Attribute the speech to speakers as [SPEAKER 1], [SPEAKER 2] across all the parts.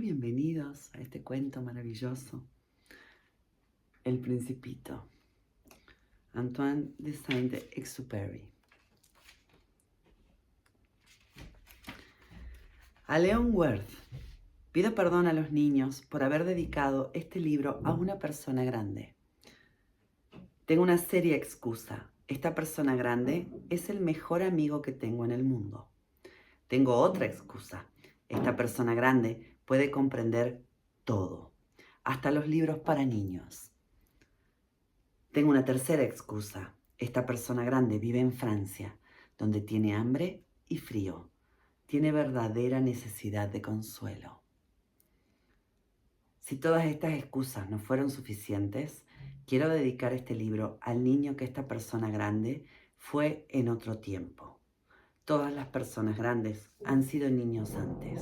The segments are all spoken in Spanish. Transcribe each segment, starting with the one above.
[SPEAKER 1] bienvenidos a este cuento maravilloso, El Principito, Antoine de Saint-Exupéry. A Leon Worth. Pido perdón a los niños por haber dedicado este libro a una persona grande. Tengo una seria excusa. Esta persona grande es el mejor amigo que tengo en el mundo. Tengo otra excusa. Esta persona grande puede comprender todo, hasta los libros para niños. Tengo una tercera excusa. Esta persona grande vive en Francia, donde tiene hambre y frío. Tiene verdadera necesidad de consuelo. Si todas estas excusas no fueron suficientes, quiero dedicar este libro al niño que esta persona grande fue en otro tiempo. Todas las personas grandes han sido niños antes,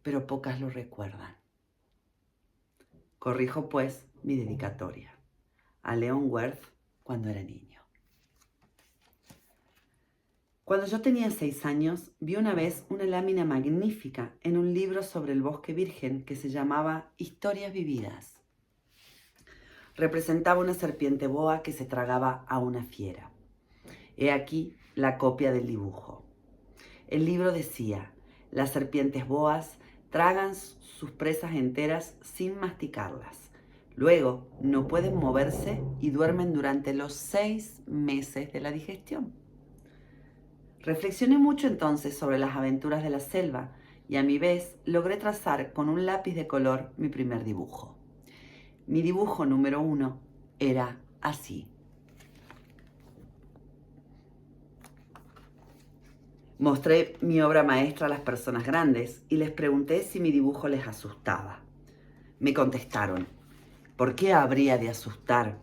[SPEAKER 1] pero pocas lo recuerdan. Corrijo, pues, mi dedicatoria. A Leon Worth cuando era niño. Cuando yo tenía 6 años, vi una vez una lámina magnífica en un libro sobre el bosque virgen que se llamaba Historias vividas. Representaba una serpiente boa que se tragaba a una fiera. He aquí la copia del dibujo. El libro decía: las serpientes boas tragan sus presas enteras sin masticarlas. Luego no pueden moverse y duermen durante los 6 meses de la digestión. Reflexioné mucho entonces sobre las aventuras de la selva y a mi vez logré trazar con un lápiz de color mi primer dibujo. Mi dibujo número 1 era así. Mostré mi obra maestra a las personas grandes y les pregunté si mi dibujo les asustaba. Me contestaron: ¿por qué habría de asustar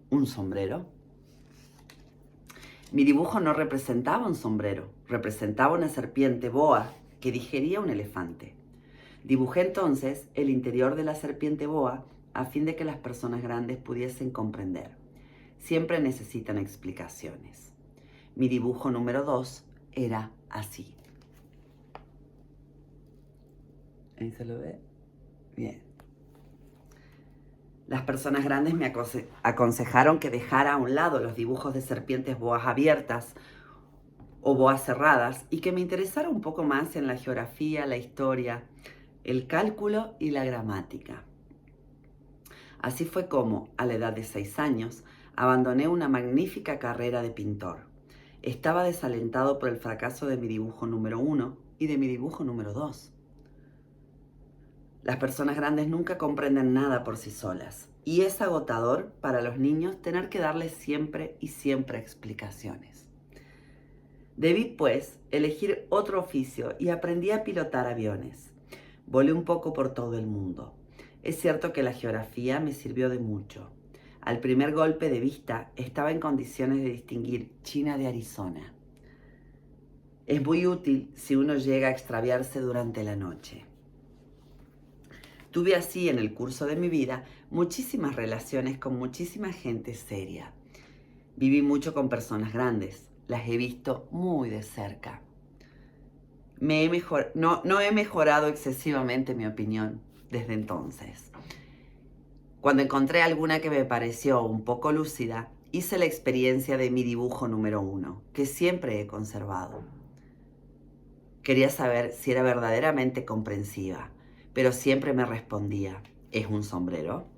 [SPEAKER 1] un sombrero? Mi dibujo no representaba un sombrero, representaba una serpiente boa que digería un elefante. Dibujé entonces el interior de la serpiente boa a fin de que las personas grandes pudiesen comprender. Siempre necesitan explicaciones. Mi dibujo número 2 era así. ¿Ahí se lo ve? Bien. Las personas grandes me aconsejaron que dejara a un lado los dibujos de serpientes boas abiertas o boas cerradas y que me interesara un poco más en la geografía, la historia, el cálculo y la gramática. Así fue como, a la edad de 6 años, abandoné una magnífica carrera de pintor. Estaba desalentado por el fracaso de mi dibujo número 1 y de mi dibujo número 2. Las personas grandes nunca comprenden nada por sí solas y es agotador para los niños tener que darles siempre y siempre explicaciones. Debí, pues, elegir otro oficio y aprendí a pilotar aviones. Volé un poco por todo el mundo. Es cierto que la geografía me sirvió de mucho. Al primer golpe de vista estaba en condiciones de distinguir China de Arizona. Es muy útil si uno llega a extraviarse durante la noche. Tuve así en el curso de mi vida muchísimas relaciones con muchísima gente seria. Viví mucho con personas grandes, las he visto muy de cerca. No he mejorado excesivamente mi opinión desde entonces. Cuando encontré alguna que me pareció un poco lúcida, hice la experiencia de mi dibujo número 1, que siempre he conservado. Quería saber si era verdaderamente comprensiva, pero siempre me respondía: ¿es un sombrero?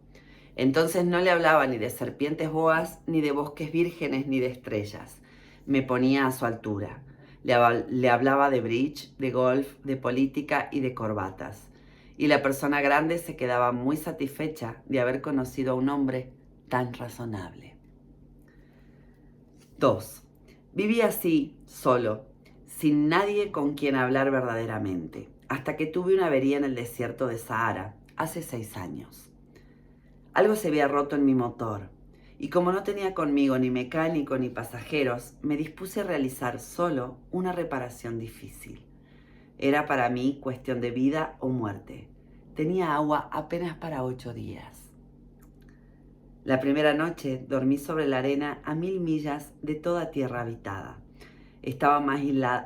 [SPEAKER 1] Entonces no le hablaba ni de serpientes boas, ni de bosques vírgenes, ni de estrellas. Me ponía a su altura. Le hablaba de bridge, de golf, de política y de corbatas. Y la persona grande se quedaba muy satisfecha de haber conocido a un hombre tan razonable. 2. Viví así, solo, sin nadie con quien hablar verdaderamente, hasta que tuve una avería en el desierto de Sahara, hace 6 años. Algo se había roto en mi motor, y como no tenía conmigo ni mecánico ni pasajeros, me dispuse a realizar solo una reparación difícil. Era para mí cuestión de vida o muerte. Tenía agua apenas para 8 días. La primera noche dormí sobre la arena a 1000 millas de toda tierra habitada. Estaba más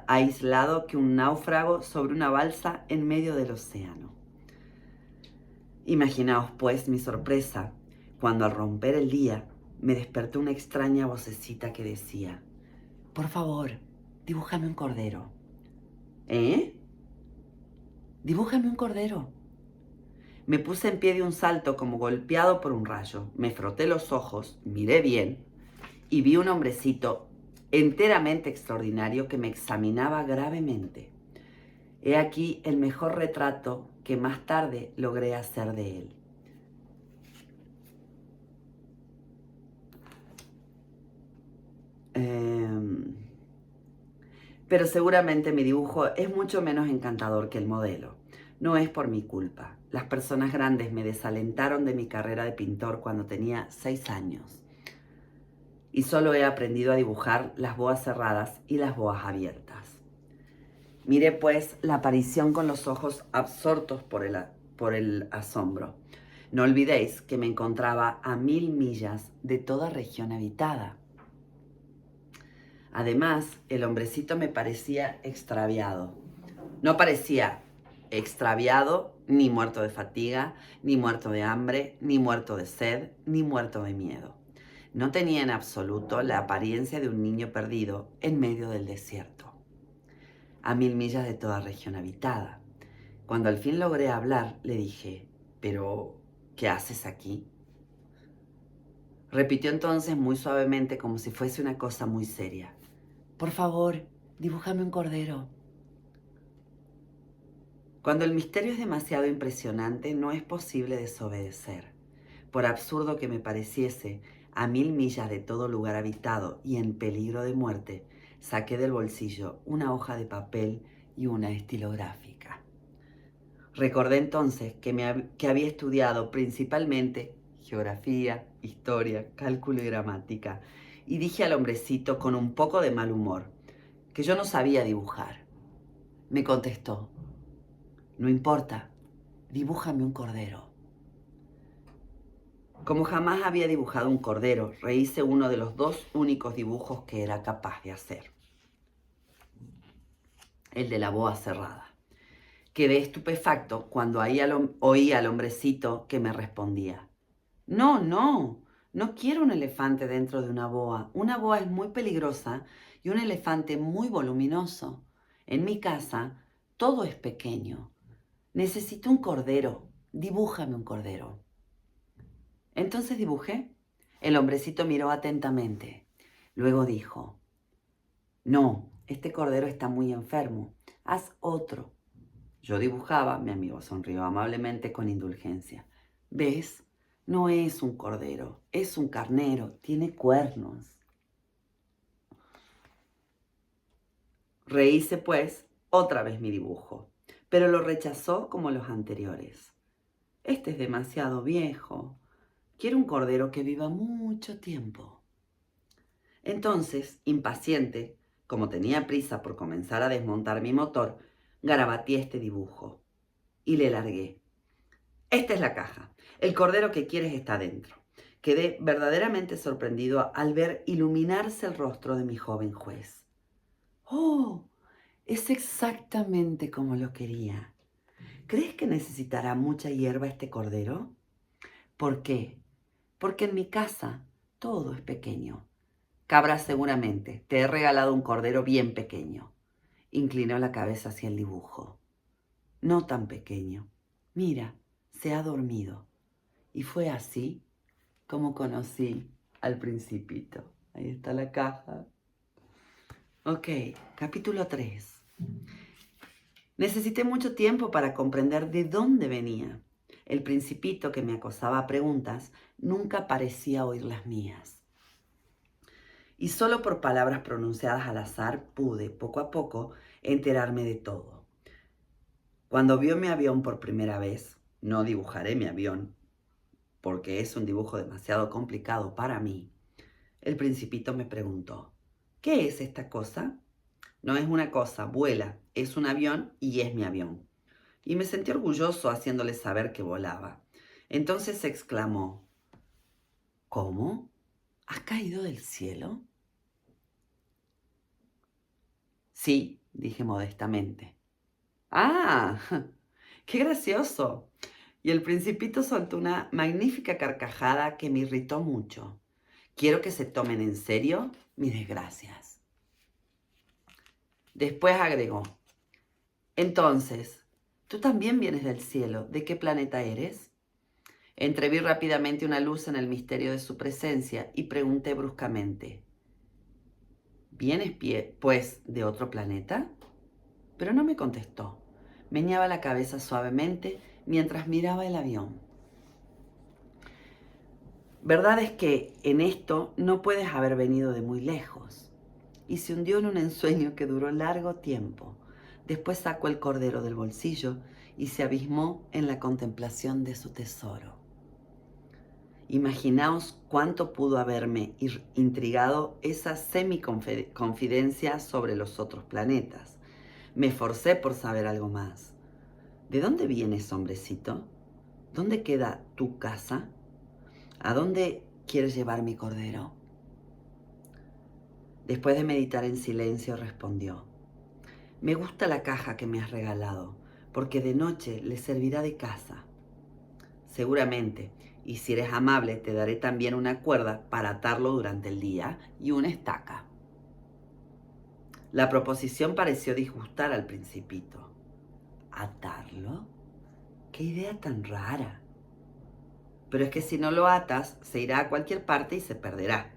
[SPEAKER 1] aislado que un náufrago sobre una balsa en medio del océano. Imaginaos, pues, mi sorpresa cuando al romper el día me despertó una extraña vocecita que decía: por favor, dibújame un cordero. ¿Eh? Dibújame un cordero. Me puse en pie de un salto como golpeado por un rayo. Me froté los ojos, miré bien y vi un hombrecito enteramente extraordinario que me examinaba gravemente. He aquí el mejor retrato que más tarde logré hacer de él. Pero seguramente mi dibujo es mucho menos encantador que el modelo. No es por mi culpa. Las personas grandes me desalentaron de mi carrera de pintor cuando tenía 6 años. Y solo he aprendido a dibujar las boas cerradas y las boas abiertas. Miré pues la aparición con los ojos absortos por el asombro. No olvidéis que me encontraba a 1000 millas de toda región habitada. Además, el hombrecito me parecía extraviado. No parecía extraviado, ni muerto de fatiga, ni muerto de hambre, ni muerto de sed, ni muerto de miedo. No tenía en absoluto la apariencia de un niño perdido en medio del desierto, a 1000 millas de toda región habitada. Cuando al fin logré hablar, le dije: ¿pero qué haces aquí? Repitió entonces muy suavemente, como si fuese una cosa muy seria: por favor, dibújame un cordero. Cuando el misterio es demasiado impresionante, no es posible desobedecer. Por absurdo que me pareciese, a 1000 millas de todo lugar habitado y en peligro de muerte, saqué del bolsillo una hoja de papel y una estilográfica. Recordé entonces que había estudiado principalmente geografía, historia, cálculo y gramática, y dije al hombrecito con un poco de mal humor que yo no sabía dibujar. Me contestó: no importa, dibújame un cordero. Como jamás había dibujado un cordero, rehice uno de los 2 únicos dibujos que era capaz de hacer: el de la boa cerrada. Quedé estupefacto cuando oí al hombrecito que me respondía: no, no, no quiero un elefante dentro de una boa. Una boa es muy peligrosa y un elefante muy voluminoso. En mi casa todo es pequeño. Necesito un cordero. Dibújame un cordero. Entonces dibujé. El hombrecito miró atentamente. Luego dijo: no, este cordero está muy enfermo. Haz otro. Yo dibujaba, mi amigo sonrió amablemente con indulgencia. ¿Ves? No es un cordero, es un carnero, tiene cuernos. Rehice, pues, otra vez mi dibujo, pero lo rechazó como los anteriores. Este es demasiado viejo. Quiero un cordero que viva mucho tiempo. Entonces, impaciente, como tenía prisa por comenzar a desmontar mi motor, garabateé este dibujo y le largué: esta es la caja. El cordero que quieres está dentro. Quedé verdaderamente sorprendido al ver iluminarse el rostro de mi joven juez. ¡Oh! Es exactamente como lo quería. ¿Crees que necesitará mucha hierba este cordero? ¿Por qué? Porque en mi casa todo es pequeño. Cabra, seguramente. Te he regalado un cordero bien pequeño. Inclinó la cabeza hacia el dibujo. No tan pequeño. Mira, se ha dormido. Y fue así como conocí al Principito. Ahí está la caja. Ok, capítulo 3. Necesité mucho tiempo para comprender de dónde venía. El Principito, que me acosaba a preguntas, nunca parecía oír las mías. Y solo por palabras pronunciadas al azar pude, poco a poco, enterarme de todo. Cuando vio mi avión por primera vez, no dibujaré mi avión, porque es un dibujo demasiado complicado para mí, el Principito me preguntó: ¿qué es esta cosa? No es una cosa, vuela, es un avión y es mi avión. Y me sentí orgulloso haciéndole saber que volaba. Entonces exclamó: ¿cómo? ¿Has caído del cielo? Sí, dije modestamente. ¡Ah! ¡Qué gracioso! Y el principito soltó una magnífica carcajada que me irritó mucho. Quiero que se tomen en serio mis desgracias. Después agregó, entonces, ¿tú también vienes del cielo? ¿De qué planeta eres? Entreví rápidamente una luz en el misterio de su presencia y pregunté bruscamente, ¿vienes pues de otro planeta? Pero no me contestó. Meneaba la cabeza suavemente mientras miraba el avión. Verdad es que en esto no puedes haber venido de muy lejos. Y se hundió en un ensueño que duró largo tiempo. Después sacó el cordero del bolsillo y se abismó en la contemplación de su tesoro. Imaginaos cuánto pudo haberme intrigado esa semi-confidencia sobre los otros planetas. Me esforcé por saber algo más. ¿De dónde vienes, hombrecito? ¿Dónde queda tu casa? ¿A dónde quieres llevar mi cordero? Después de meditar en silencio, respondió, me gusta la caja que me has regalado, porque de noche le servirá de casa. Seguramente, y si eres amable, te daré también una cuerda para atarlo durante el día y una estaca. La proposición pareció disgustar al principito. ¿Atarlo? ¡Qué idea tan rara! Pero es que si no lo atas, se irá a cualquier parte y se perderá.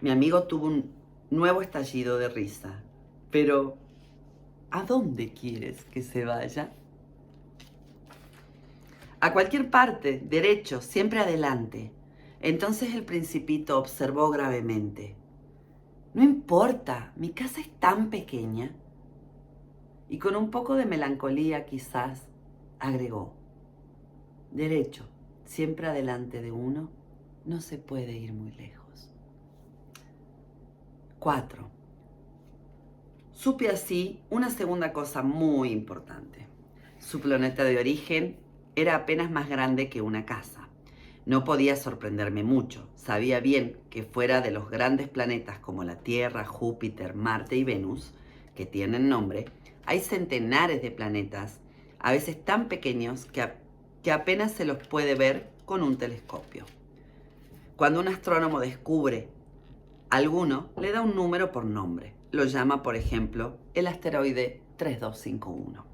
[SPEAKER 1] Mi amigo tuvo un nuevo estallido de risa. Pero, ¿a dónde quieres que se vaya? A cualquier parte, derecho, siempre adelante. Entonces el principito observó gravemente. No importa, mi casa es tan pequeña. Y con un poco de melancolía quizás agregó, derecho, siempre adelante de uno, no se puede ir muy lejos. 4. Supe así una segunda cosa muy importante. Su planeta de origen era apenas más grande que una casa. No podía sorprenderme mucho. Sabía bien que fuera de los grandes planetas como la Tierra, Júpiter, Marte y Venus, que tienen nombre, hay centenares de planetas, a veces tan pequeños que apenas se los puede ver con un telescopio. Cuando un astrónomo descubre alguno, le da un número por nombre. Lo llama, por ejemplo, el asteroide 3251.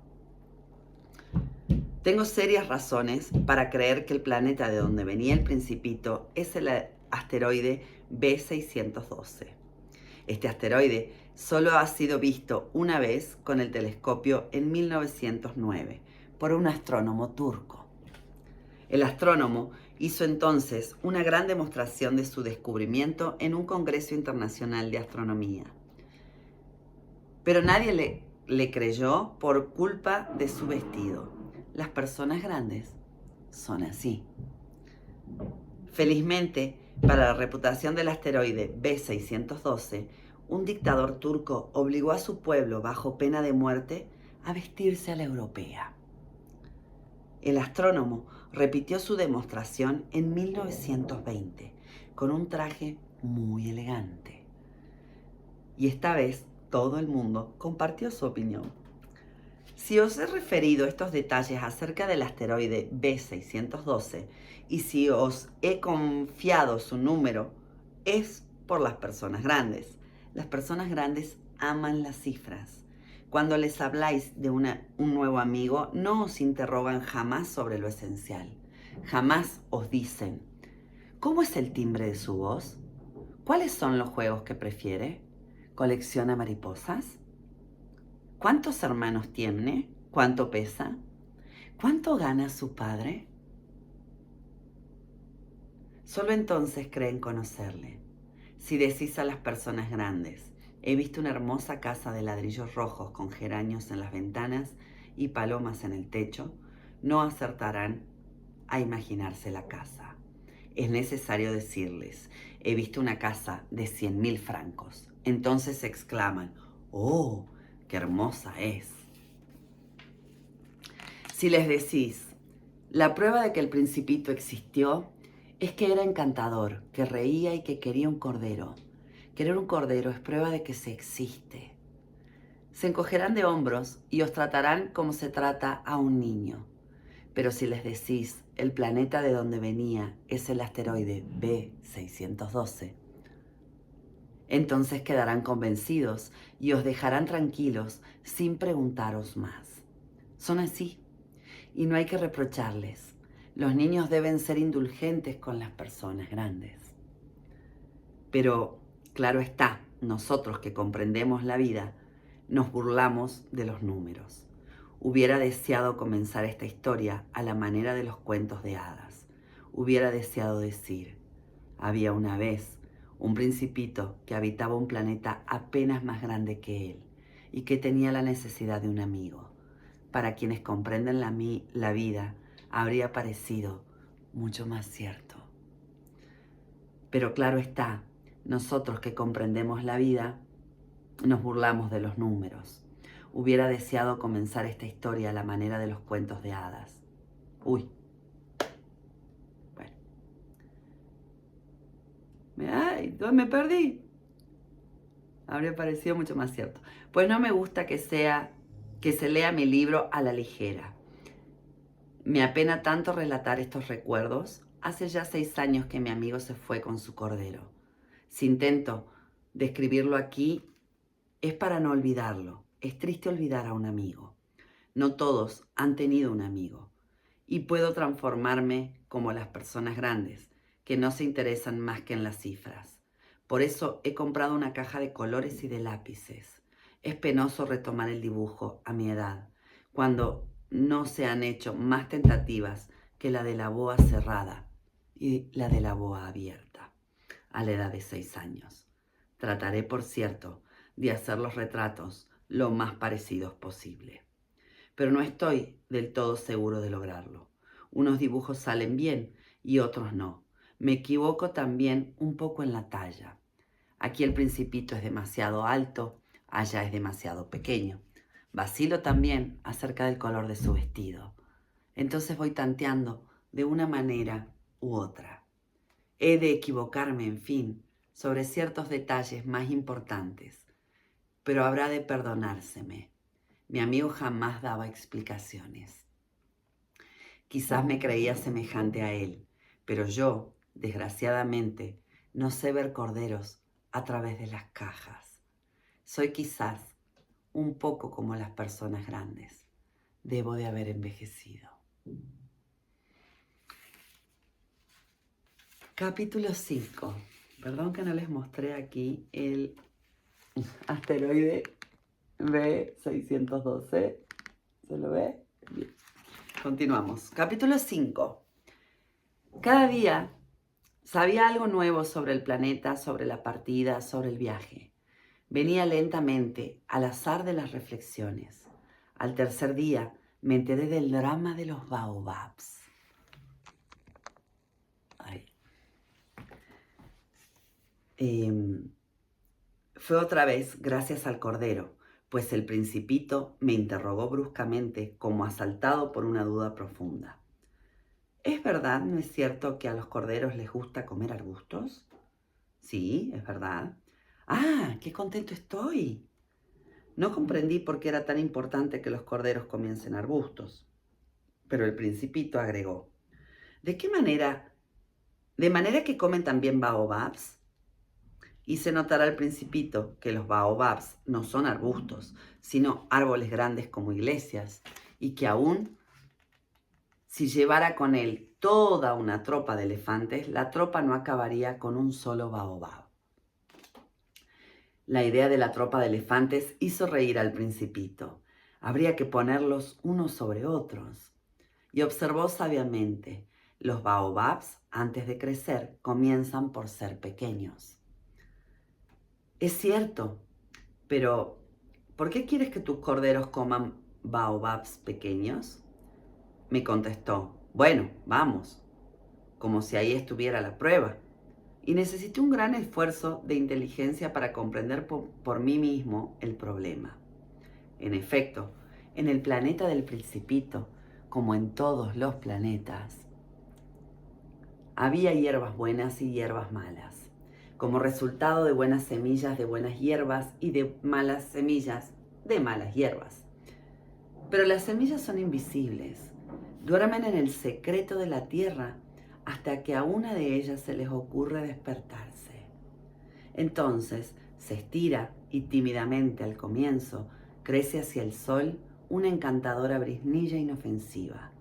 [SPEAKER 1] Tengo serias razones para creer que el planeta de donde venía el principito es el asteroide B612. Este asteroide solo ha sido visto una vez con el telescopio en 1909 por un astrónomo turco. El astrónomo hizo entonces una gran demostración de su descubrimiento en un congreso internacional de astronomía. Pero nadie le creyó por culpa de su vestido. Las personas grandes son así. Felizmente, para la reputación del asteroide B612, un dictador turco obligó a su pueblo, bajo pena de muerte, a vestirse a la europea. El astrónomo repitió su demostración en 1920 con un traje muy elegante. Y esta vez todo el mundo compartió su opinión. Si os he referido estos detalles acerca del asteroide B612 y si os he confiado su número, es por las personas grandes. Las personas grandes aman las cifras. Cuando les habláis de un nuevo amigo, no os interrogan jamás sobre lo esencial. Jamás os dicen, ¿cómo es el timbre de su voz? ¿Cuáles son los juegos que prefiere? ¿Colecciona mariposas? ¿Cuántos hermanos tiene? ¿Cuánto pesa? ¿Cuánto gana su padre? Solo entonces creen conocerle. Si decís a las personas grandes, he visto una hermosa casa de ladrillos rojos con geranios en las ventanas y palomas en el techo, no acertarán a imaginarse la casa. Es necesario decirles, he visto una casa de 100.000 francos. Entonces exclaman, ¡oh, qué hermosa es! Si les decís, la prueba de que el principito existió es que era encantador, que reía y que quería un cordero. Querer un cordero es prueba de que se existe. Se encogerán de hombros y os tratarán como se trata a un niño. Pero si les decís el planeta de donde venía es el asteroide B612, entonces quedarán convencidos y os dejarán tranquilos sin preguntaros más. Son así y no hay que reprocharles. Los niños deben ser indulgentes con las personas grandes. Pero, claro está, nosotros que comprendemos la vida, nos burlamos de los números. Hubiera deseado comenzar esta historia a la manera de los cuentos de hadas. Hubiera deseado decir, había una vez un principito que habitaba un planeta apenas más grande que él y que tenía la necesidad de un amigo. Para quienes comprenden la vida, habría parecido mucho más cierto. Pero claro está, nosotros que comprendemos la vida, nos burlamos de los números. Hubiera deseado comenzar esta historia a la manera de los cuentos de hadas. Uy. Bueno. Ay, me perdí. Habría parecido mucho más cierto. Pues no me gusta que se lea mi libro a la ligera. Me apena tanto relatar estos recuerdos. Hace ya 6 años que mi amigo se fue con su cordero. Si intento describirlo aquí, es para no olvidarlo. Es triste olvidar a un amigo. No todos han tenido un amigo. Y puedo transformarme como las personas grandes, que no se interesan más que en las cifras. Por eso he comprado una caja de colores y de lápices. Es penoso retomar el dibujo a mi edad, cuando no se han hecho más tentativas que la de la boa cerrada y la de la boa abierta, a la edad de 6 años. Trataré, por cierto, de hacer los retratos lo más parecidos posible. Pero no estoy del todo seguro de lograrlo. Unos dibujos salen bien y otros no. Me equivoco también un poco en la talla. Aquí el principito es demasiado alto, allá es demasiado pequeño. Vacilo también acerca del color de su vestido. Entonces voy tanteando de una manera u otra. He de equivocarme, en fin, sobre ciertos detalles más importantes, pero habrá de perdonárseme. Mi amigo jamás daba explicaciones. Quizás me creía semejante a él, pero yo, desgraciadamente, no sé ver corderos a través de las cajas. Soy quizás un poco como las personas grandes. Debo de haber envejecido. Capítulo 5. Perdón que no les mostré aquí el asteroide B612. ¿Se lo ve? Bien. Continuamos. Capítulo 5. Cada día sabía algo nuevo sobre el planeta, sobre la partida, sobre el viaje. Venía lentamente, al azar de las reflexiones. Al tercer día me enteré del drama de los baobabs. Fue otra vez gracias al cordero, pues el principito me interrogó bruscamente como asaltado por una duda profunda. ¿Es verdad, no es cierto, que a los corderos les gusta comer arbustos? Sí, es verdad. ¡Ah, qué contento estoy! No comprendí por qué era tan importante que los corderos comiesen arbustos. Pero el principito agregó, ¿de qué manera? ¿De manera que comen también baobabs? Hice notar al principito que los baobabs no son arbustos, sino árboles grandes como iglesias, y que aún si llevara con él toda una tropa de elefantes, la tropa no acabaría con un solo baobab. La idea de la tropa de elefantes hizo reír al principito. Habría que ponerlos unos sobre otros. Y observó sabiamente, los baobabs, antes de crecer, comienzan por ser pequeños. Es cierto, pero ¿por qué quieres que tus corderos coman baobabs pequeños? Me contestó, bueno, vamos, como si ahí estuviera la prueba. Y necesité un gran esfuerzo de inteligencia para comprender por mí mismo el problema. En efecto, en el planeta del Principito, como en todos los planetas, había hierbas buenas y hierbas malas. Como resultado de buenas semillas de buenas hierbas y de malas semillas de malas hierbas. Pero las semillas son invisibles. Duermen en el secreto de la tierra hasta que a una de ellas se les ocurre despertarse. Entonces se estira y tímidamente al comienzo crece hacia el sol una encantadora brisnilla inofensiva.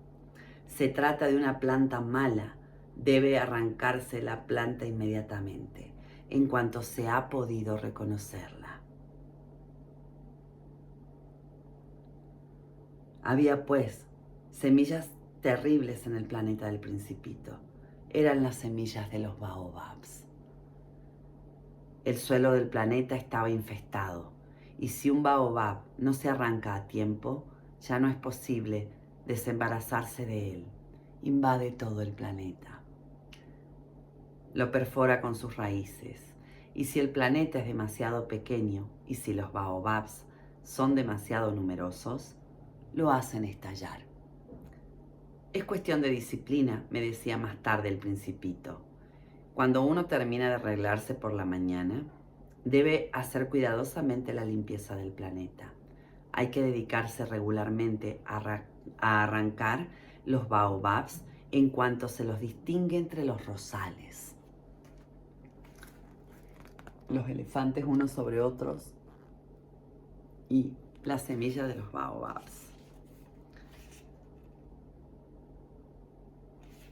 [SPEAKER 1] Se trata de una planta mala. Debe arrancarse la planta inmediatamente, en cuanto se ha podido reconocerla. Había, pues, semillas terribles en el planeta del Principito. Eran las semillas de los baobabs. El suelo del planeta estaba infestado, y si un baobab no se arranca a tiempo, ya no es posible desembarazarse de él. Invade todo el planeta. Lo perfora con sus raíces. Y si el planeta es demasiado pequeño y si los baobabs son demasiado numerosos, lo hacen estallar. Es cuestión de disciplina, me decía más tarde el Principito. Cuando uno termina de arreglarse por la mañana, debe hacer cuidadosamente la limpieza del planeta. Hay que dedicarse regularmente a arrancar los baobabs en cuanto se los distingue entre los rosales. Los elefantes unos sobre otros y la semilla de los baobabs.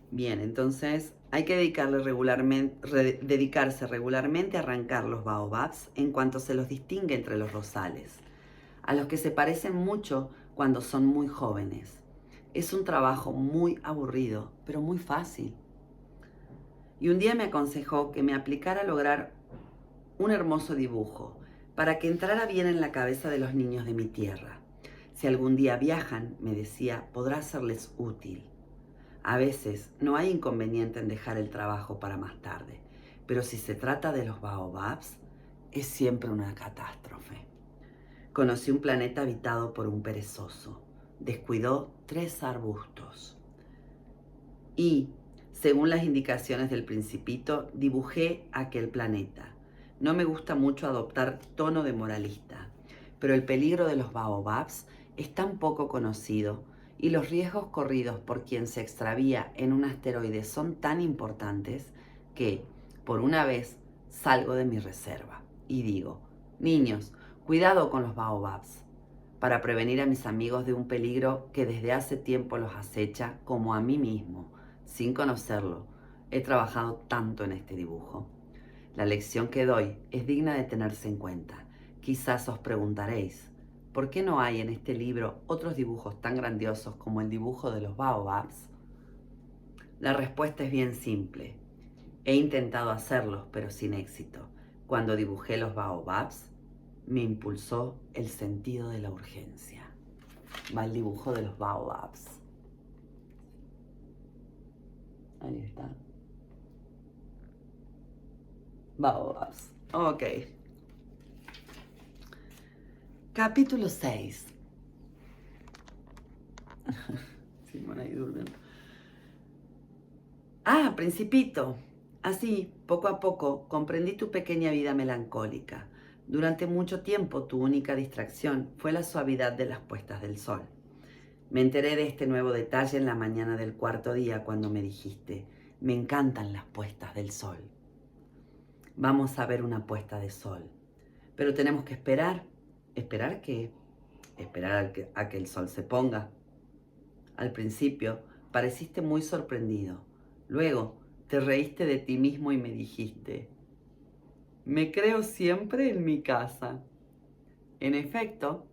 [SPEAKER 1] Bien, entonces hay que dedicarse regularmente a arrancar los baobabs en cuanto se los distingue entre los rosales, a los que se parecen mucho cuando son muy jóvenes. Es un trabajo muy aburrido, pero muy fácil. Y un día me aconsejó que me aplicara a lograr un hermoso dibujo para que entrara bien en la cabeza de los niños de mi tierra. Si algún día viajan, me decía, podrá serles útil. A veces no hay inconveniente en dejar el trabajo para más tarde, pero si se trata de los baobabs, es siempre una catástrofe. Conocí un planeta habitado por un perezoso. Descuidó 3 arbustos. Y, según las indicaciones del Principito, dibujé aquel planeta. No me gusta mucho adoptar tono de moralista, pero el peligro de los baobabs es tan poco conocido y los riesgos corridos por quien se extravía en un asteroide son tan importantes que, por una vez, salgo de mi reserva y digo, niños, cuidado con los baobabs, para prevenir a mis amigos de un peligro que desde hace tiempo los acecha como a mí mismo. Sin conocerlo, he trabajado tanto en este dibujo. La lección que doy es digna de tenerse en cuenta. Quizás os preguntaréis, ¿por qué no hay en este libro otros dibujos tan grandiosos como el dibujo de los baobabs? La respuesta es bien simple. He intentado hacerlos, pero sin éxito. Cuando dibujé los baobabs, me impulsó el sentido de la urgencia. Va el dibujo de los baobabs. Ahí está. Baobabs. Ok. Capítulo 6. Simón ahí durmiendo. Principito. Así, poco a poco, comprendí tu pequeña vida melancólica. Durante mucho tiempo tu única distracción fue la suavidad de las puestas del sol. Me enteré de este nuevo detalle en la mañana del 4.º día cuando me dijiste, me encantan las puestas del sol. Vamos a ver una puesta de sol. Pero tenemos que esperar. ¿Esperar qué? Esperar a que el sol se ponga. Al principio pareciste muy sorprendido. Luego te reíste de ti mismo y me dijiste, me creo siempre en mi casa. En efecto,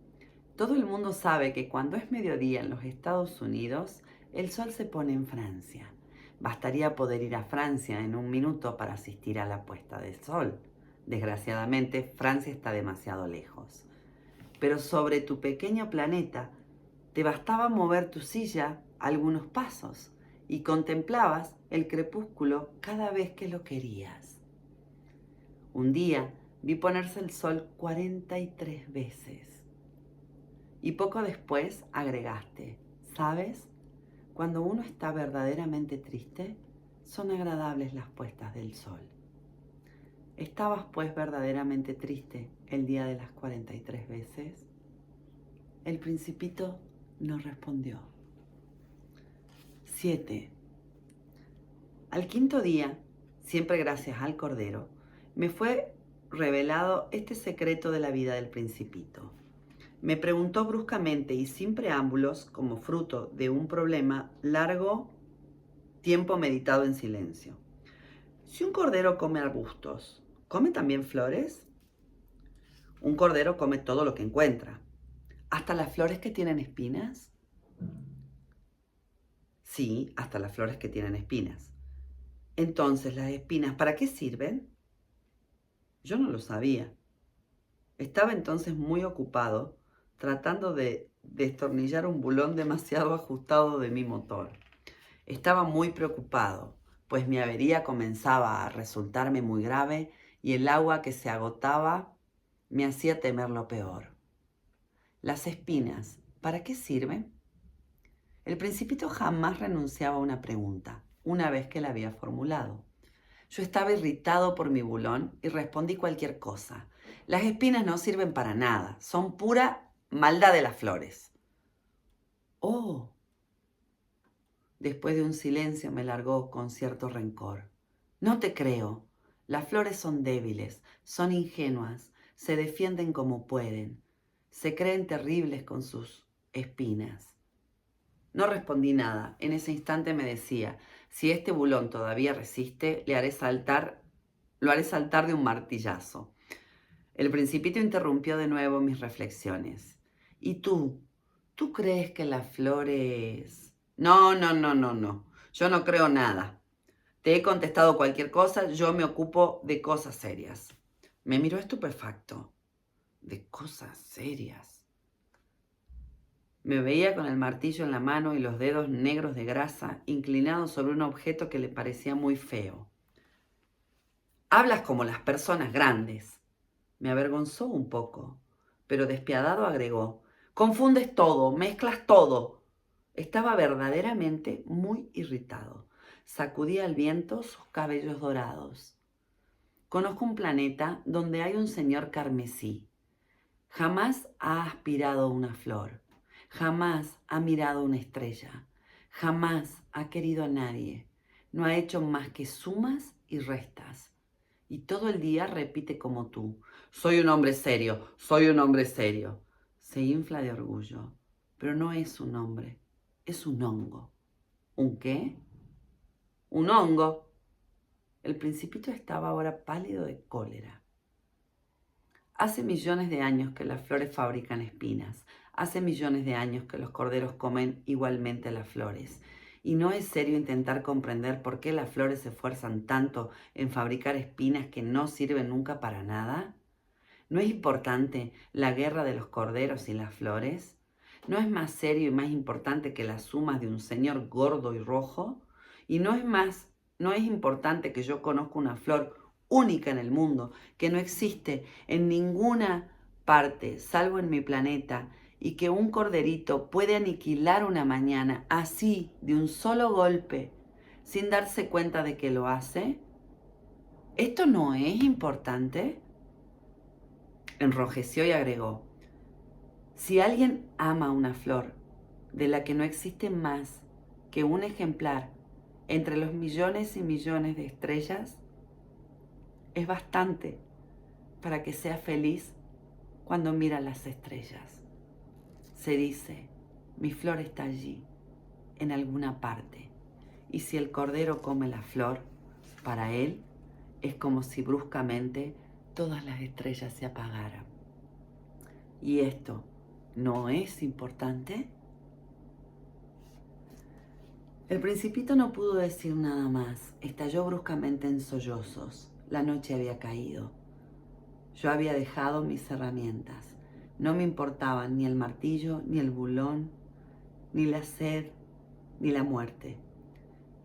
[SPEAKER 1] todo el mundo sabe que cuando es mediodía en los Estados Unidos, el sol se pone en Francia. Bastaría poder ir a Francia en un minuto para asistir a la puesta del sol. Desgraciadamente, Francia está demasiado lejos. Pero sobre tu pequeño planeta, te bastaba mover tu silla algunos pasos y contemplabas el crepúsculo cada vez que lo querías. Un día vi ponerse el sol 43 veces. Y poco después agregaste, ¿sabes? Cuando uno está verdaderamente triste, son agradables las puestas del sol. ¿Estabas pues verdaderamente triste el día de las 43 veces? El Principito no respondió. 7. Al quinto día, siempre gracias al Cordero, me fue revelado este secreto de la vida del Principito. Me preguntó bruscamente y sin preámbulos, como fruto de un problema largo tiempo meditado en silencio. Si un cordero come arbustos, ¿come también flores? Un cordero come todo lo que encuentra, ¿hasta las flores que tienen espinas? Sí, hasta las flores que tienen espinas. Entonces, ¿las espinas para qué sirven? Yo no lo sabía. Estaba entonces muy ocupado tratando de destornillar un bulón demasiado ajustado de mi motor. Estaba muy preocupado, pues mi avería comenzaba a resultarme muy grave y el agua que se agotaba me hacía temer lo peor. Las espinas, ¿para qué sirven? El Principito jamás renunciaba a una pregunta, una vez que la había formulado. Yo estaba irritado por mi bulón y respondí cualquier cosa. Las espinas no sirven para nada, son pura maldad de las flores. Oh, después de un silencio me largó con cierto rencor. No te creo. Las flores son débiles, son ingenuas, se defienden como pueden, se creen terribles con sus espinas. No respondí nada. En ese instante me decía, si este bulón todavía resiste, lo haré saltar de un martillazo. El Principito interrumpió de nuevo mis reflexiones. ¿Y tú? ¿Tú crees que las flores...? No. Yo no creo nada. Te he contestado cualquier cosa, yo me ocupo de cosas serias. Me miró estupefacto. ¿De cosas serias? Me veía con el martillo en la mano y los dedos negros de grasa inclinados sobre un objeto que le parecía muy feo. Hablas como las personas grandes. Me avergonzó un poco, pero despiadado agregó, confundes todo, mezclas todo. Estaba verdaderamente muy irritado. Sacudía al viento sus cabellos dorados. Conozco un planeta donde hay un señor carmesí. Jamás ha aspirado una flor. Jamás ha mirado una estrella. Jamás ha querido a nadie. No ha hecho más que sumas y restas. Y todo el día repite como tú. Soy un hombre serio, soy un hombre serio. Se infla de orgullo. Pero no es un hombre, es un hongo. ¿Un qué? Un hongo. El Principito estaba ahora pálido de cólera. Hace millones de años que las flores fabrican espinas. Hace millones de años que los corderos comen igualmente las flores. ¿Y no es serio intentar comprender por qué las flores se esfuerzan tanto en fabricar espinas que no sirven nunca para nada? ¿No es importante la guerra de los corderos y las flores? ¿No es más serio y más importante que las sumas de un señor gordo y rojo? ¿Y no es importante que yo conozca una flor única en el mundo, que no existe en ninguna parte, salvo en mi planeta, y que un corderito puede aniquilar una mañana así, de un solo golpe, sin darse cuenta de que lo hace? ¿Esto no es importante? Enrojeció y agregó, si alguien ama una flor de la que no existe más que un ejemplar entre los millones y millones de estrellas, es bastante para que sea feliz cuando mira las estrellas. Se dice, mi flor está allí, en alguna parte, y si el cordero come la flor, para él es como si bruscamente todas las estrellas se apagaran. ¿Y esto no es importante? El Principito no pudo decir nada más. Estalló bruscamente en sollozos. La noche había caído. Yo había dejado mis herramientas. No me importaban ni el martillo, ni el bulón, ni la sed, ni la muerte.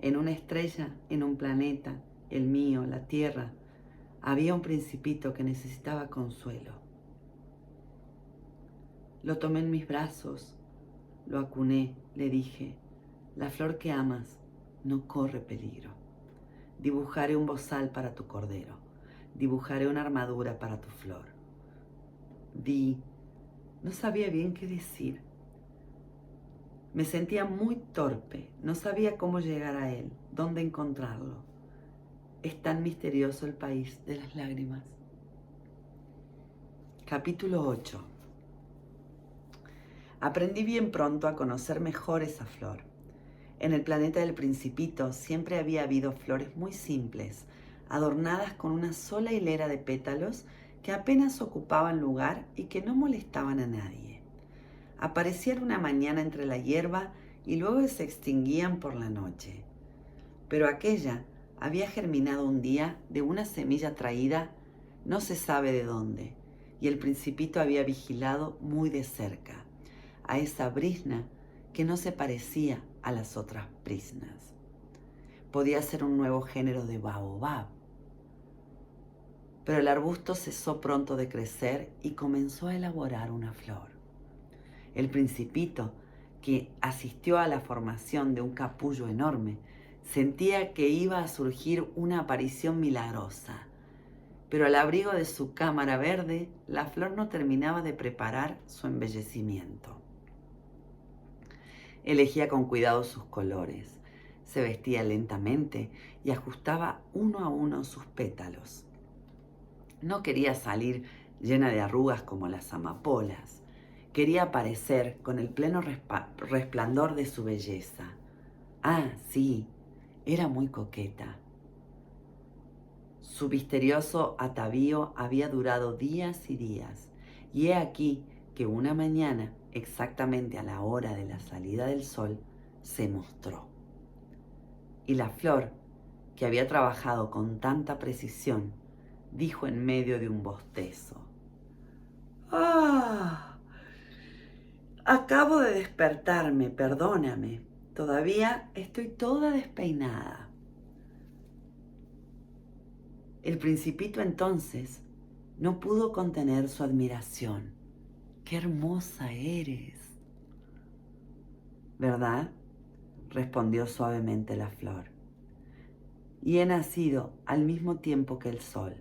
[SPEAKER 1] En una estrella, en un planeta, el mío, la Tierra, había un Principito que necesitaba consuelo. Lo tomé en mis brazos, lo acuné, le dije, la flor que amas no corre peligro. Dibujaré un bozal para tu cordero. Dibujaré una armadura para tu flor. No sabía bien qué decir. Me sentía muy torpe, no sabía cómo llegar a él, dónde encontrarlo. Es tan misterioso el país de las lágrimas. Capítulo 8. Aprendí bien pronto a conocer mejor esa flor. En el planeta del Principito siempre había habido flores muy simples, adornadas con una sola hilera de pétalos que apenas ocupaban lugar y que no molestaban a nadie. Aparecían una mañana entre la hierba y luego se extinguían por la noche. Pero aquella había germinado un día de una semilla traída no se sabe de dónde, y el Principito había vigilado muy de cerca a esa brizna que no se parecía a las otras briznas. Podía ser un nuevo género de baobab. Pero el arbusto cesó pronto de crecer y comenzó a elaborar una flor. El Principito, que asistió a la formación de un capullo enorme, sentía que iba a surgir una aparición milagrosa. Pero al abrigo de su cámara verde, la flor no terminaba de preparar su embellecimiento. Elegía con cuidado sus colores, se vestía lentamente y ajustaba uno a uno sus pétalos. No quería salir llena de arrugas como las amapolas. Quería aparecer con el pleno resplandor de su belleza. Ah, sí, era muy coqueta. Su misterioso atavío había durado días y días, y he aquí que una mañana, exactamente a la hora de la salida del sol, se mostró. Y la flor, que había trabajado con tanta precisión, dijo en medio de un bostezo: ¡Ah! Acabo de despertarme, perdóname. Todavía estoy toda despeinada. El Principito entonces no pudo contener su admiración. ¡Qué hermosa eres! ¿Verdad?, respondió suavemente la flor. Y he nacido al mismo tiempo que el sol.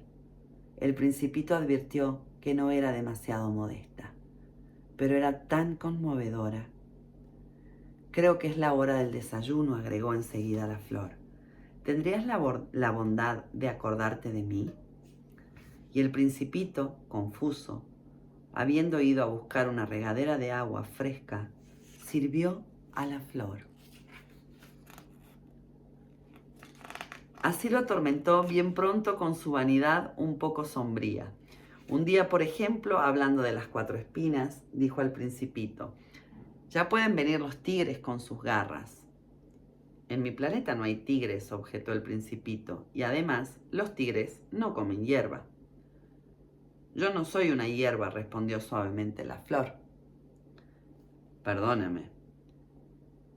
[SPEAKER 1] El Principito advirtió que no era demasiado modesta, pero era tan conmovedora. Creo que es la hora del desayuno, agregó enseguida la flor. ¿Tendrías la bondad de acordarte de mí? Y el Principito, confuso, habiendo ido a buscar una regadera de agua fresca, sirvió a la flor. Así lo atormentó bien pronto con su vanidad un poco sombría. Un día, por ejemplo, hablando de las 4 espinas, dijo al Principito: ya pueden venir los tigres con sus garras. En mi planeta no hay tigres, objetó el Principito, y además los tigres no comen hierba. Yo no soy una hierba, respondió suavemente la flor. Perdóname.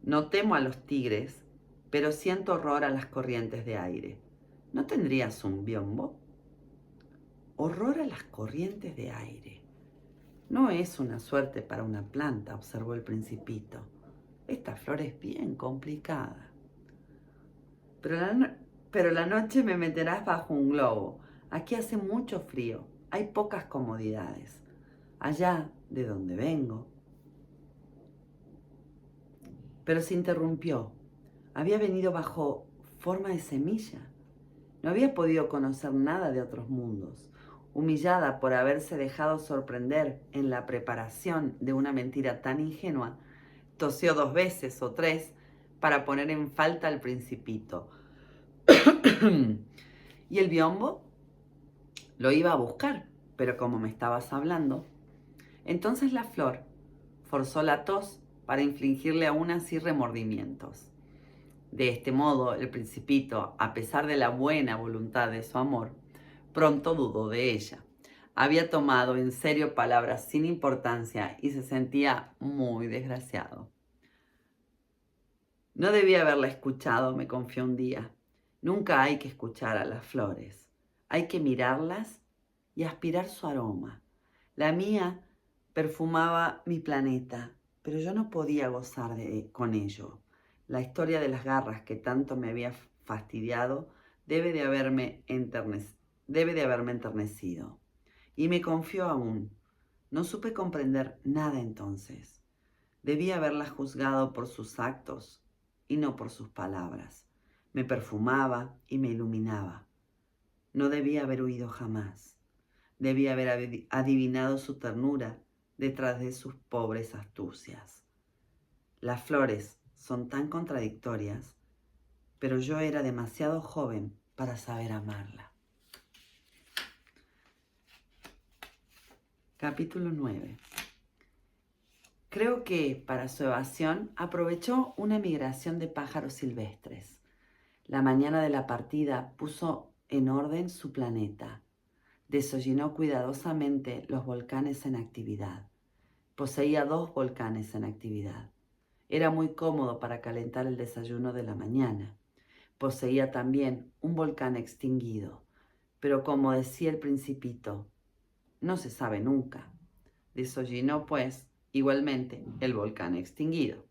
[SPEAKER 1] No temo a los tigres, pero siento horror a las corrientes de aire. ¿No tendrías un biombo? Horror a las corrientes de aire. No es una suerte para una planta, observó el Principito. Esta flor es bien complicada. Pero la noche me meterás bajo un globo. Aquí hace mucho frío, hay pocas comodidades. Allá, de donde vengo. Pero se interrumpió. Había venido bajo forma de semilla. No había podido conocer nada de otros mundos. Humillada por haberse dejado sorprender en la preparación de una mentira tan ingenua, tosió 2 veces o 3 para poner en falta al Principito. ¿Y el biombo? Lo iba a buscar, pero como me estabas hablando. Entonces la flor forzó la tos para infligirle aún así remordimientos. De este modo, el Principito, a pesar de la buena voluntad de su amor, pronto dudó de ella. Había tomado en serio palabras sin importancia y se sentía muy desgraciado. No debía haberla escuchado, me confió un día. Nunca hay que escuchar a las flores. Hay que mirarlas y aspirar su aroma. La mía perfumaba mi planeta, pero yo no podía gozar con ello. La historia de las garras que tanto me había fastidiado debe de haberme enternecido. Y me confió aún. No supe comprender nada entonces. Debía haberla juzgado por sus actos y no por sus palabras. Me perfumaba y me iluminaba. No debía haber huido jamás. Debía haber adivinado su ternura detrás de sus pobres astucias. Las flores son tan contradictorias, pero yo era demasiado joven para saber amarla. Capítulo 9. Creo que, para su evasión, aprovechó una migración de pájaros silvestres. La mañana de la partida puso en orden su planeta. Desollinó cuidadosamente los volcanes en actividad. Poseía 2 volcanes en actividad. Era muy cómodo para calentar el desayuno de la mañana. Poseía también un volcán extinguido, pero como decía el Principito, no se sabe nunca. Desollinó, pues, igualmente el volcán extinguido.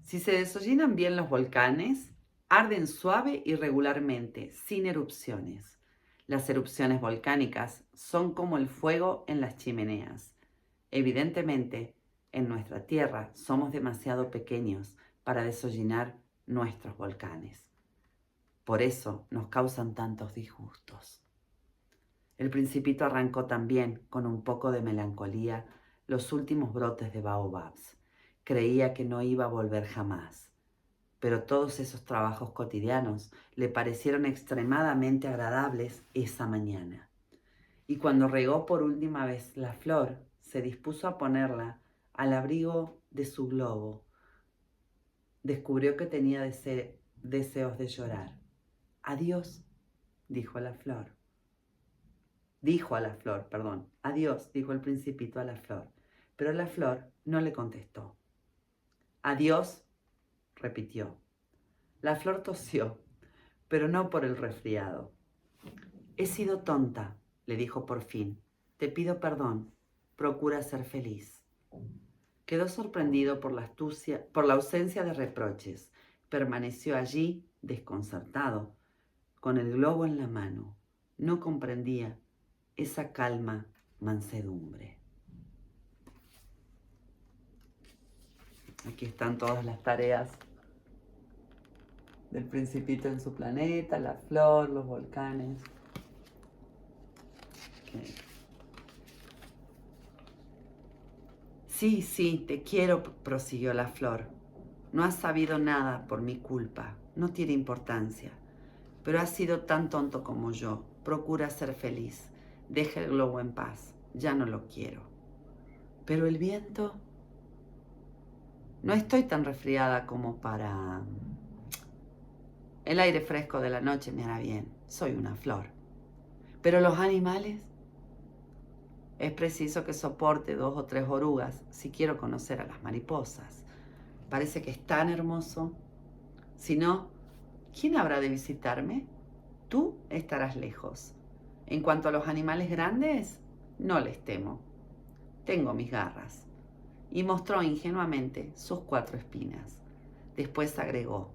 [SPEAKER 1] Si se desollinan bien los volcanes, arden suave y regularmente, sin erupciones. Las erupciones volcánicas son como el fuego en las chimeneas. Evidentemente, en nuestra Tierra somos demasiado pequeños para desollinar nuestros volcanes. Por eso nos causan tantos disgustos. El Principito arrancó también, con un poco de melancolía, los últimos brotes de baobabs. Creía que no iba a volver jamás. Pero todos esos trabajos cotidianos le parecieron extremadamente agradables esa mañana. Y cuando regó por última vez la flor, se dispuso a ponerla al abrigo de su globo. Descubrió que tenía deseos de llorar. Adiós, dijo a la flor. Adiós, dijo el Principito a la flor. Pero la flor no le contestó. Adiós, repitió. La flor tosió, pero no por el resfriado. He sido tonta, le dijo por fin. Te pido perdón. Procura ser feliz. Quedó sorprendido por la ausencia de reproches. Permaneció allí, desconcertado, con el globo en la mano. No comprendía esa calma mansedumbre. Aquí están todas las tareas del Principito en su planeta, la flor, los volcanes. Okay. Sí, te quiero, prosiguió la flor. No has sabido nada por mi culpa, no tiene importancia. Pero has sido tan tonto como yo. Procura ser feliz. Deja el globo en paz. Ya no lo quiero. Pero el viento... No estoy tan resfriada como para... El aire fresco de la noche me hará bien. Soy una flor. Pero los animales... Es preciso que soporte 2 o 3 orugas si quiero conocer a las mariposas. Parece que es tan hermoso. Si no, ¿quién habrá de visitarme? Tú estarás lejos. En cuanto a los animales grandes, no les temo. Tengo mis garras. Y mostró ingenuamente sus 4 espinas. Después agregó,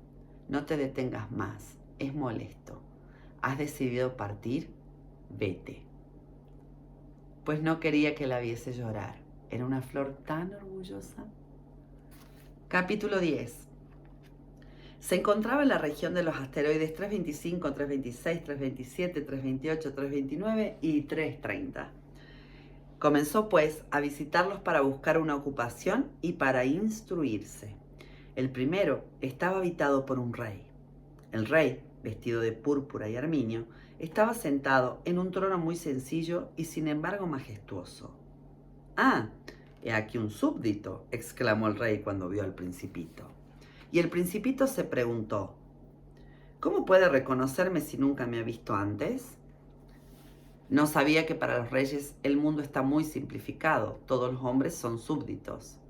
[SPEAKER 1] no te detengas más, es molesto. ¿Has decidido partir? Vete. Pues no quería que la viese llorar. Era una flor tan orgullosa. Capítulo 10. Se encontraba en la región de los asteroides 325, 326, 327, 328, 329 y 330. Comenzó, pues, a visitarlos para buscar una ocupación y para instruirse. El primero estaba habitado por un rey. El rey, vestido de púrpura y armiño, estaba sentado en un trono muy sencillo y sin embargo majestuoso. «Ah, he aquí un súbdito», exclamó el rey cuando vio al Principito. Y el Principito se preguntó, ¿cómo puede reconocerme si nunca me ha visto antes? No sabía que para los reyes el mundo está muy simplificado, todos los hombres son súbditos.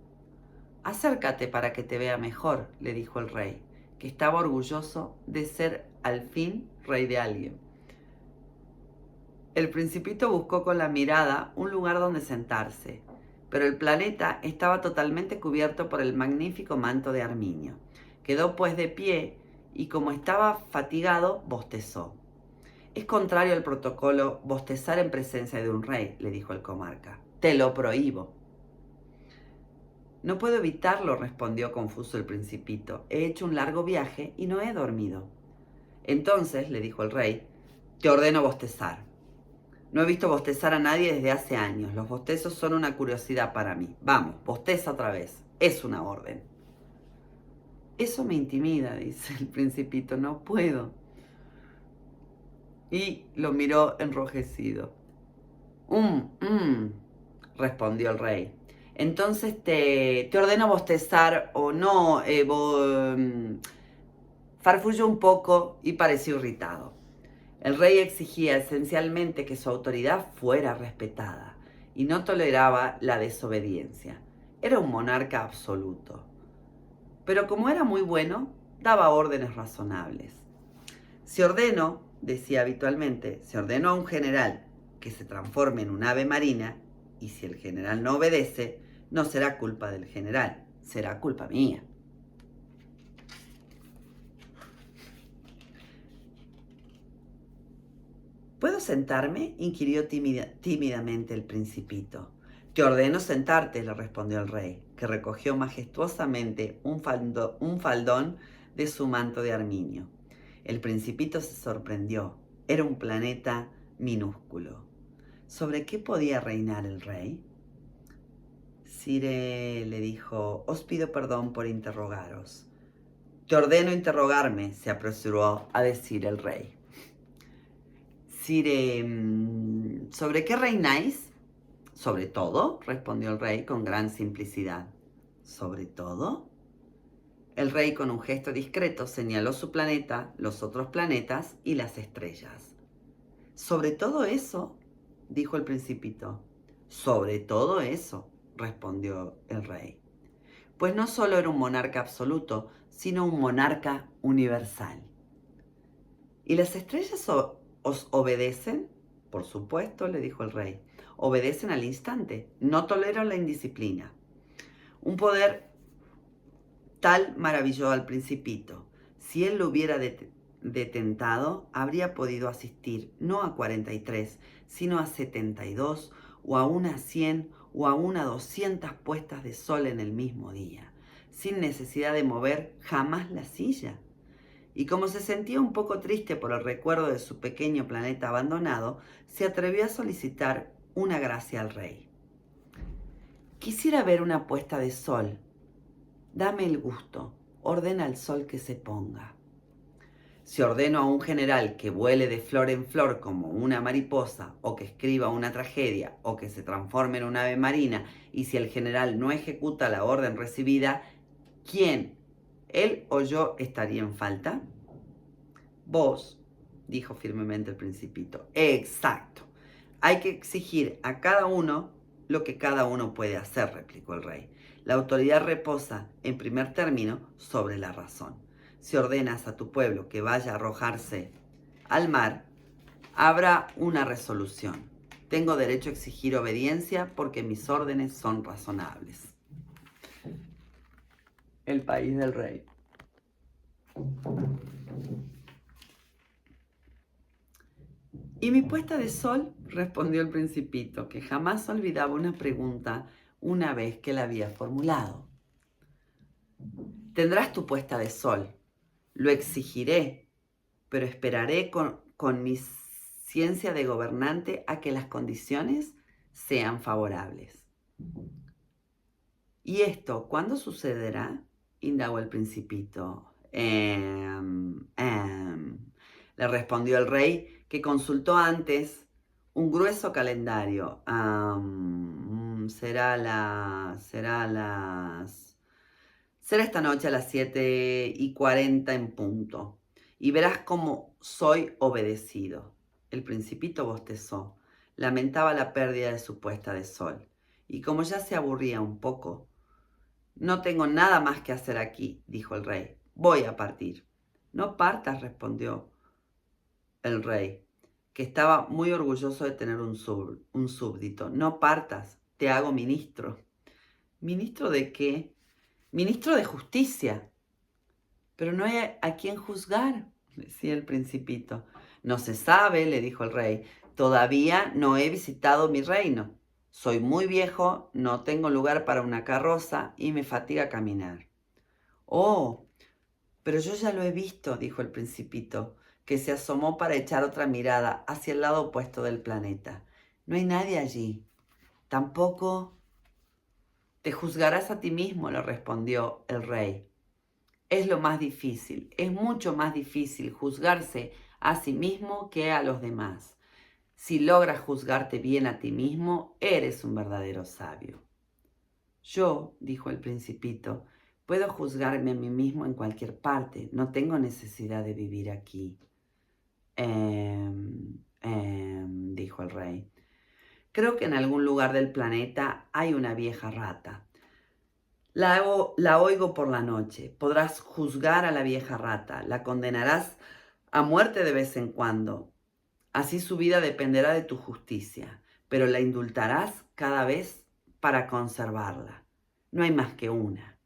[SPEAKER 1] «Acércate para que te vea mejor», le dijo el rey, que estaba orgulloso de ser al fin rey de alguien. El Principito buscó con la mirada un lugar donde sentarse, pero el planeta estaba totalmente cubierto por el magnífico manto de armiño. Quedó pues de pie y como estaba fatigado, bostezó. «Es contrario al protocolo bostezar en presencia de un rey», le dijo el comarca. «Te lo prohíbo». No puedo evitarlo, respondió confuso el principito. He hecho un largo viaje y no he dormido. Entonces, le dijo el rey, te ordeno bostezar. No he visto bostezar a nadie desde hace años. Los bostezos son una curiosidad para mí. Vamos, bosteza otra vez. Es una orden. Eso me intimida, dice el principito. No puedo. Y lo miró enrojecido. Respondió el rey. Entonces te ordeno bostezar o no. Farfulló un poco y pareció irritado. El rey exigía esencialmente que su autoridad fuera respetada y no toleraba la desobediencia. Era un monarca absoluto. Pero como era muy bueno, daba órdenes razonables. Si ordeno, decía habitualmente, si ordeno a un general que se transforme en un ave marina, y si el general no obedece, no será culpa del general, será culpa mía. ¿Puedo sentarme?, inquirió tímidamente el principito. Te ordeno sentarte, le respondió el rey, que recogió majestuosamente un faldón de su manto de armiño. El principito se sorprendió. Era un planeta minúsculo. ¿Sobre qué podía reinar el rey? Sire, le dijo, os pido perdón por interrogaros. Te ordeno interrogarme, se apresuró a decir el rey. Sire, ¿sobre qué reináis? Sobre todo, respondió el rey con gran simplicidad. ¿Sobre todo? El rey con un gesto discreto señaló su planeta, los otros planetas y las estrellas. ¿Sobre todo eso?, dijo el principito. Sobre todo eso, respondió el rey. Pues no solo era un monarca absoluto, sino un monarca universal. ¿Y las estrellas os obedecen? Por supuesto, le dijo el rey. Obedecen al instante. No toleran la indisciplina. Un poder tal maravilló al principito. Si él lo hubiera detentado, habría podido asistir no a 43, sino a 72, o a una 100, o a una 200 puestas de sol en el mismo día, sin necesidad de mover jamás la silla. Y como se sentía un poco triste por el recuerdo de su pequeño planeta abandonado, se atrevió a solicitar una gracia al rey. Quisiera ver una puesta de sol. Dame el gusto. Ordena al sol que se ponga. Si ordeno a un general que vuele de flor en flor como una mariposa, o que escriba una tragedia, o que se transforme en un ave marina, y si el general no ejecuta la orden recibida, ¿quién, él o yo, estaría en falta? Vos, dijo firmemente el principito. Exacto. Hay que exigir a cada uno lo que cada uno puede hacer, replicó el rey. La autoridad reposa, en primer término, sobre la razón. Si ordenas a tu pueblo que vaya a arrojarse al mar, habrá una resolución. Tengo derecho a exigir obediencia porque mis órdenes son razonables. El país del rey. ¿Y mi puesta de sol?, respondió el principito, que jamás olvidaba una pregunta una vez que la había formulado. Tendrás tu puesta de sol, lo exigiré, pero esperaré con mi ciencia de gobernante a que las condiciones sean favorables. ¿Y esto cuándo sucederá?, indagó el principito. Le respondió el rey, que consultó antes un grueso calendario. Será esta noche a las 7:40 en punto. Y verás cómo soy obedecido. El principito bostezó. Lamentaba la pérdida de su puesta de sol. Y como ya se aburría un poco, no tengo nada más que hacer aquí, dijo el rey. Voy a partir. No partas, respondió el rey, que estaba muy orgulloso de tener un súbdito. No partas, te hago ministro. ¿Ministro de qué? Ministro de justicia. Pero no hay a quien juzgar, decía el principito. No se sabe, le dijo el rey. Todavía no he visitado mi reino. Soy muy viejo, no tengo lugar para una carroza y me fatiga caminar. Oh, pero yo ya lo he visto, dijo el Principito, que se asomó para echar otra mirada hacia el lado opuesto del planeta. No hay nadie allí. Tampoco... Te juzgarás a ti mismo, le respondió el rey. Es lo más difícil, es mucho más difícil juzgarse a sí mismo que a los demás. Si logras juzgarte bien a ti mismo, eres un verdadero sabio. Yo, dijo el Principito, puedo juzgarme a mí mismo en cualquier parte, no tengo necesidad de vivir aquí. Dijo el rey. Creo que en algún lugar del planeta hay una vieja rata. La oigo por la noche. Podrás juzgar a la vieja rata. La condenarás a muerte de vez en cuando. Así su vida dependerá de tu justicia, pero la indultarás cada vez para conservarla. No hay más que una.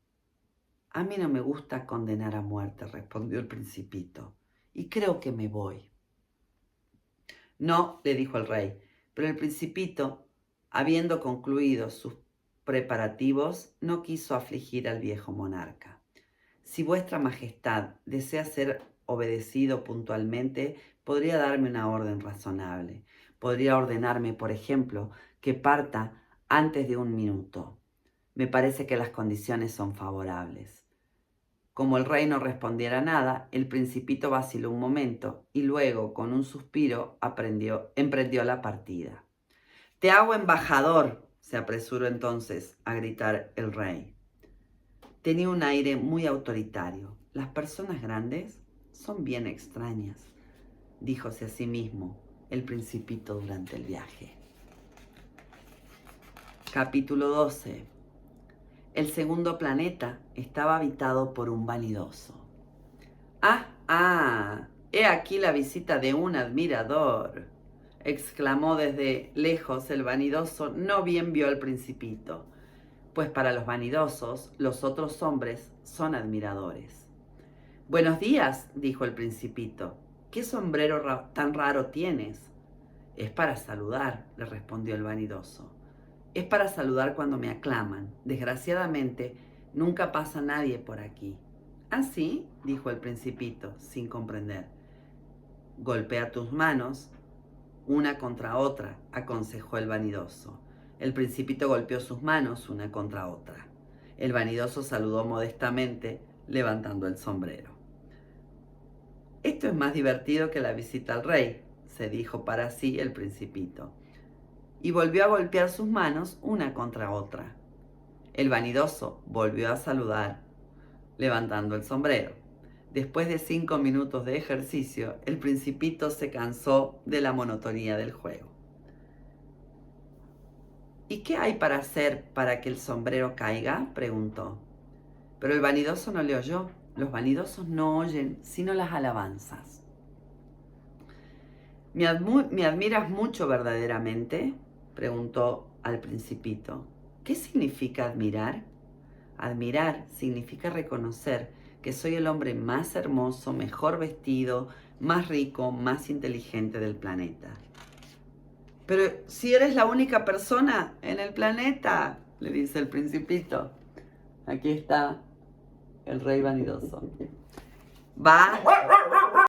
[SPEAKER 1] A mí no me gusta condenar a muerte, respondió el Principito, y creo que me voy. No, le dijo el rey, pero el Principito, habiendo concluido sus preparativos, no quiso afligir al viejo monarca. Si vuestra majestad desea ser obedecido puntualmente, podría darme una orden razonable. Podría ordenarme, por ejemplo, que parta antes de 1 minuto. Me parece que las condiciones son favorables. Como el rey no respondiera nada, el Principito vaciló un momento y luego, con un suspiro, emprendió la partida. «Te hago embajador», se apresuró entonces a gritar el rey. Tenía un aire muy autoritario. Las personas grandes son bien extrañas, díjose a sí mismo el Principito durante el viaje. Capítulo 12. El segundo planeta estaba habitado por un vanidoso. He aquí la visita de un admirador», exclamó desde lejos el vanidoso. No bien vio al Principito, pues para los vanidosos los otros hombres son admiradores. «Buenos días», dijo el Principito. «¿Qué sombrero tan raro tienes?» «Es para saludar», le respondió el vanidoso. «Es para saludar cuando me aclaman. Desgraciadamente, nunca pasa nadie por aquí». «¿Ah, sí?», dijo el Principito, sin comprender. «Golpea tus manos una contra otra», aconsejó el vanidoso. El Principito golpeó sus manos una contra otra. El vanidoso saludó modestamente, levantando el sombrero. «Esto es más divertido que la visita al rey», se dijo para sí el Principito, y volvió a golpear sus manos una contra otra. El vanidoso volvió a saludar, levantando el sombrero. Después de 5 minutos de ejercicio, el Principito se cansó de la monotonía del juego. «¿Y qué hay para hacer para que el sombrero caiga?», preguntó. Pero el vanidoso no le oyó. Los vanidosos no oyen sino las alabanzas. ¿Me admiras mucho verdaderamente?», preguntó al Principito. «¿Qué significa admirar?». «Admirar significa reconocer que soy el hombre más hermoso, mejor vestido, más rico, más inteligente del planeta». «Pero si eres la única persona en el planeta», le dice el Principito. Aquí está el rey vanidoso. Va